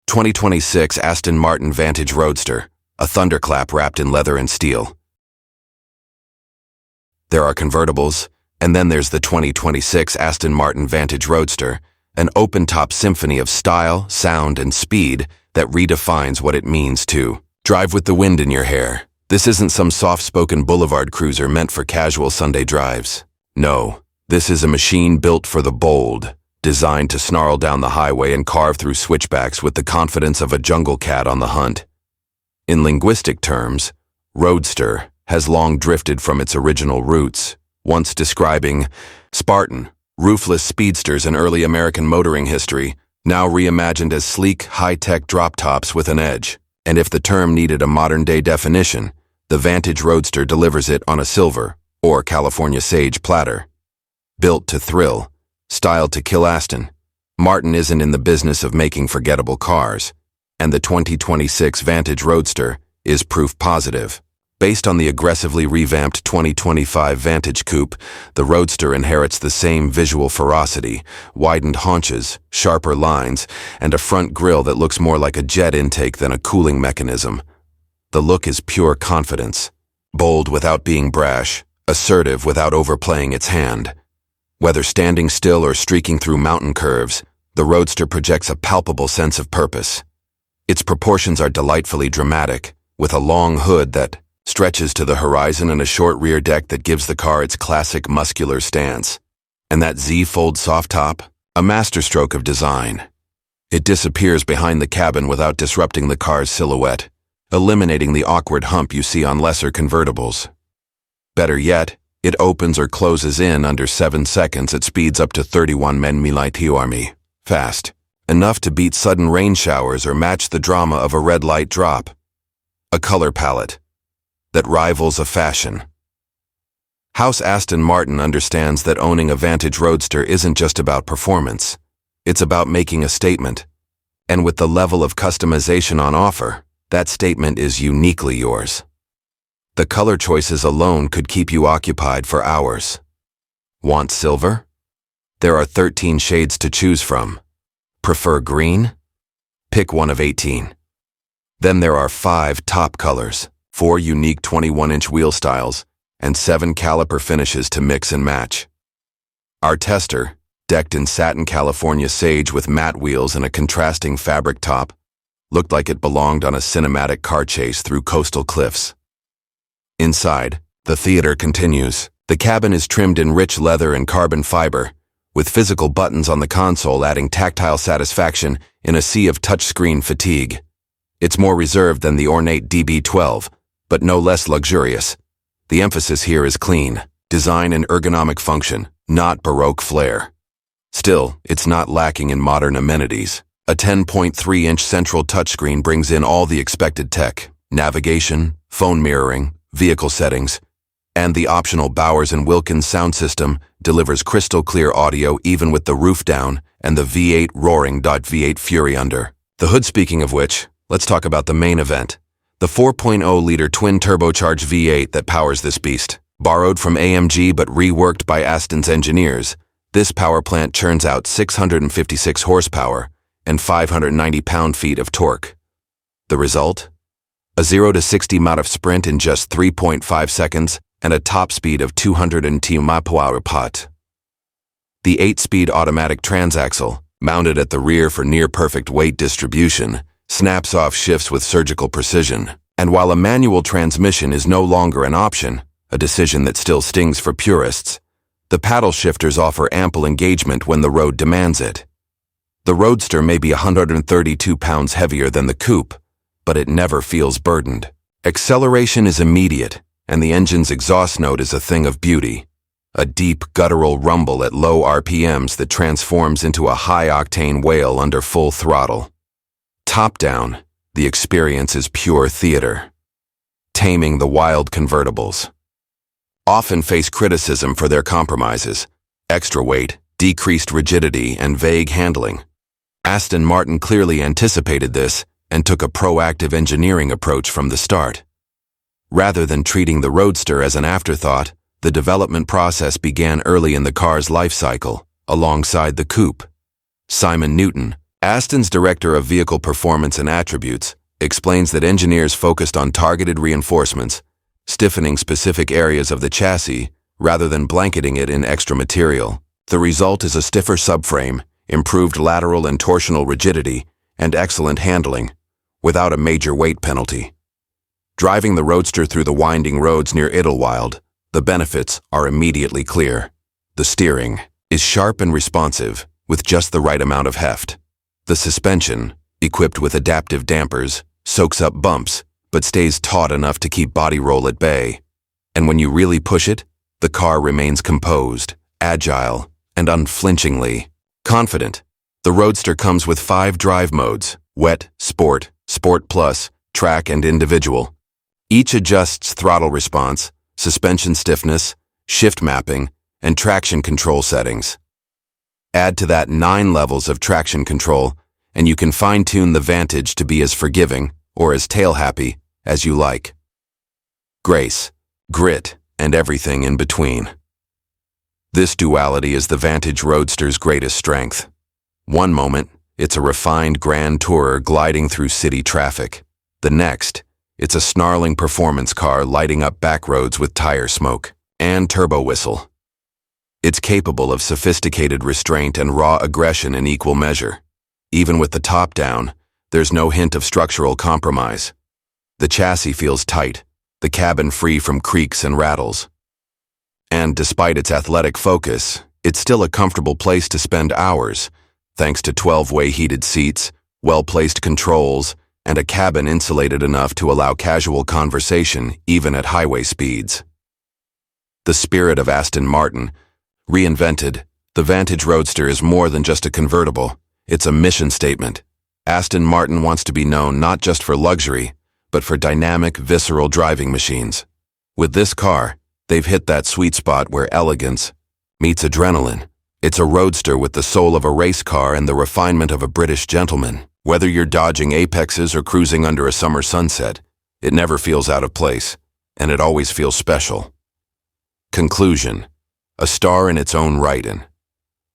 2026 Aston Martin Vantage Roadster, a Thunderclap wrapped in leather and steel. There are convertibles, and then there's the 2026 Aston Martin Vantage Roadster, an open-top symphony of style, sound, and speed that redefines what it means to drive with the wind in your hair. This isn't some soft-spoken boulevard cruiser meant for casual Sunday drives. No, this is a machine built for the bold, designed to snarl down the highway and carve through switchbacks with the confidence of a jungle cat on the hunt. In linguistic terms, roadster has long drifted from its original roots, once describing Spartan, roofless speedsters in early American motoring history, now reimagined as sleek, high-tech drop-tops with an edge. And if the term needed a modern-day definition, the Vantage Roadster delivers it on a silver, or California sage platter. Built to thrill, styled to kill Aston, Martin isn't in the business of making forgettable cars, and the 2026 Vantage Roadster is proof positive. Based on the aggressively revamped 2025 Vantage Coupe, the Roadster inherits the same visual ferocity, widened haunches, sharper lines, and a front grille that looks more like a jet intake than a cooling mechanism. The look is pure confidence, bold without being brash, assertive without overplaying its hand. Whether standing still or streaking through mountain curves, the Roadster projects a palpable sense of purpose. Its proportions are delightfully dramatic, with a long hood that stretches to the horizon and a short rear deck that gives the car its classic muscular stance. And that Z-fold soft top, a masterstroke of design. It disappears behind the cabin without disrupting the car's silhouette, eliminating the awkward hump you see on lesser convertibles. Better yet, it opens or closes in under 7 seconds at speeds up to 31 mph. Fast, enough to beat sudden rain showers or match the drama of a red light drop. A color palette that rivals a fashion. House Aston Martin understands that owning a Vantage Roadster isn't just about performance. It's about making a statement. And with the level of customization on offer, that statement is uniquely yours. The color choices alone could keep you occupied for hours. Want silver? There are 13 shades to choose from. Prefer green? Pick one of 18. Then there are 5 top colors, 4 unique 21-inch wheel styles, and 7 caliper finishes to mix and match. Our tester, decked in satin California sage with matte wheels and a contrasting fabric top, looked like it belonged on a cinematic car chase through coastal cliffs. Inside, the theater continues. The cabin is trimmed in rich leather and carbon fiber, with physical buttons on the console adding tactile satisfaction in a sea of touchscreen fatigue. It's more reserved than the ornate DB12, but no less luxurious. The emphasis here is clean, design and ergonomic function, not Baroque flair. Still, it's not lacking in modern amenities. A 10.3-inch central touchscreen brings in all the expected tech: navigation, phone mirroring, vehicle settings, and the optional Bowers & Wilkins sound system delivers crystal-clear audio even with the roof down and the V8 roaring .V8 Fury under. The hood, speaking of which, let's talk about the main event. The 4.0-liter twin-turbocharged V8 that powers this beast. Borrowed from AMG but reworked by Aston's engineers, this power plant churns out 656 horsepower and 590 pound-feet of torque. The result? A 0 to 60 mph sprint in just 3.5 seconds and a top speed of 210 mph. The 8-speed automatic transaxle, mounted at the rear for near-perfect weight distribution, snaps off shifts with surgical precision. And while a manual transmission is no longer an option, a decision that still stings for purists, the paddle shifters offer ample engagement when the road demands it. The Roadster may be 132 pounds heavier than the coupe, but it never feels burdened. Acceleration is immediate, and the engine's exhaust note is a thing of beauty. A deep, guttural rumble at low RPMs that transforms into a high-octane wail under full throttle. Top down, the experience is pure theater. Taming the wild convertibles. Often face criticism for their compromises: extra weight, decreased rigidity, and vague handling. Aston Martin clearly anticipated this and took a proactive engineering approach from the start. Rather than treating the Roadster as an afterthought, the development process began early in the car's life cycle, alongside the coupe. Simon Newton, Aston's Director of Vehicle Performance and Attributes explains that engineers focused on targeted reinforcements, stiffening specific areas of the chassis rather than blanketing it in extra material. The result is a stiffer subframe, improved lateral and torsional rigidity, and excellent handling, without a major weight penalty. Driving the Roadster through the winding roads near Idlewild, the benefits are immediately clear. The steering is sharp and responsive, with just the right amount of heft. The suspension, equipped with adaptive dampers, soaks up bumps, but stays taut enough to keep body roll at bay. And when you really push it, the car remains composed, agile, and unflinchingly confident. The Roadster comes with 5 drive modes: Wet, Sport, Sport Plus, Track, and Individual. Each adjusts throttle response, suspension stiffness, shift mapping, and traction control settings. Add to that 9 levels of traction control, and you can fine-tune the Vantage to be as forgiving or as tail-happy as you like. Grace, grit, and everything in between. This duality is the Vantage Roadster's greatest strength. One moment, it's a refined grand tourer gliding through city traffic. The next, it's a snarling performance car lighting up back roads with tire smoke and turbo whistle. It's capable of sophisticated restraint and raw aggression in equal measure. Even with the top down, there's no hint of structural compromise. The chassis feels tight, the cabin free from creaks and rattles. And despite its athletic focus, it's still a comfortable place to spend hours, thanks to 12-way heated seats, well-placed controls, and a cabin insulated enough to allow casual conversation even at highway speeds. The spirit of Aston Martin, reinvented, the Vantage Roadster is more than just a convertible. It's a mission statement. Aston Martin wants to be known not just for luxury, but for dynamic, visceral driving machines. With this car, they've hit that sweet spot where elegance meets adrenaline. It's a Roadster with the soul of a race car and the refinement of a British gentleman. Whether you're dodging apexes or cruising under a summer sunset, it never feels out of place, and it always feels special. Conclusion: a star in its own right.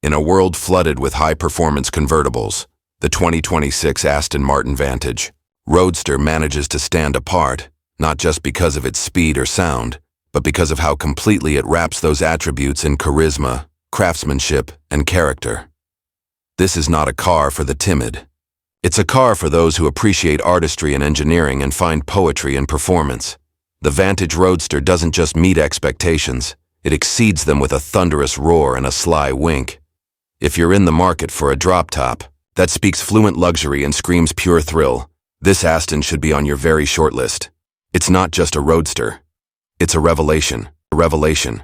In a world flooded with high-performance convertibles, the 2026 Aston Martin Vantage Roadster manages to stand apart, not just because of its speed or sound, but because of how completely it wraps those attributes in charisma, craftsmanship, and character. This is not a car for the timid. It's a car for those who appreciate artistry and engineering and find poetry in performance. The Vantage Roadster doesn't just meet expectations, it exceeds them with a thunderous roar and a sly wink. If you're in the market for a drop top that speaks fluent luxury and screams pure thrill, this Aston should be on your very short list. It's not just a Roadster. It's a revelation. A revelation.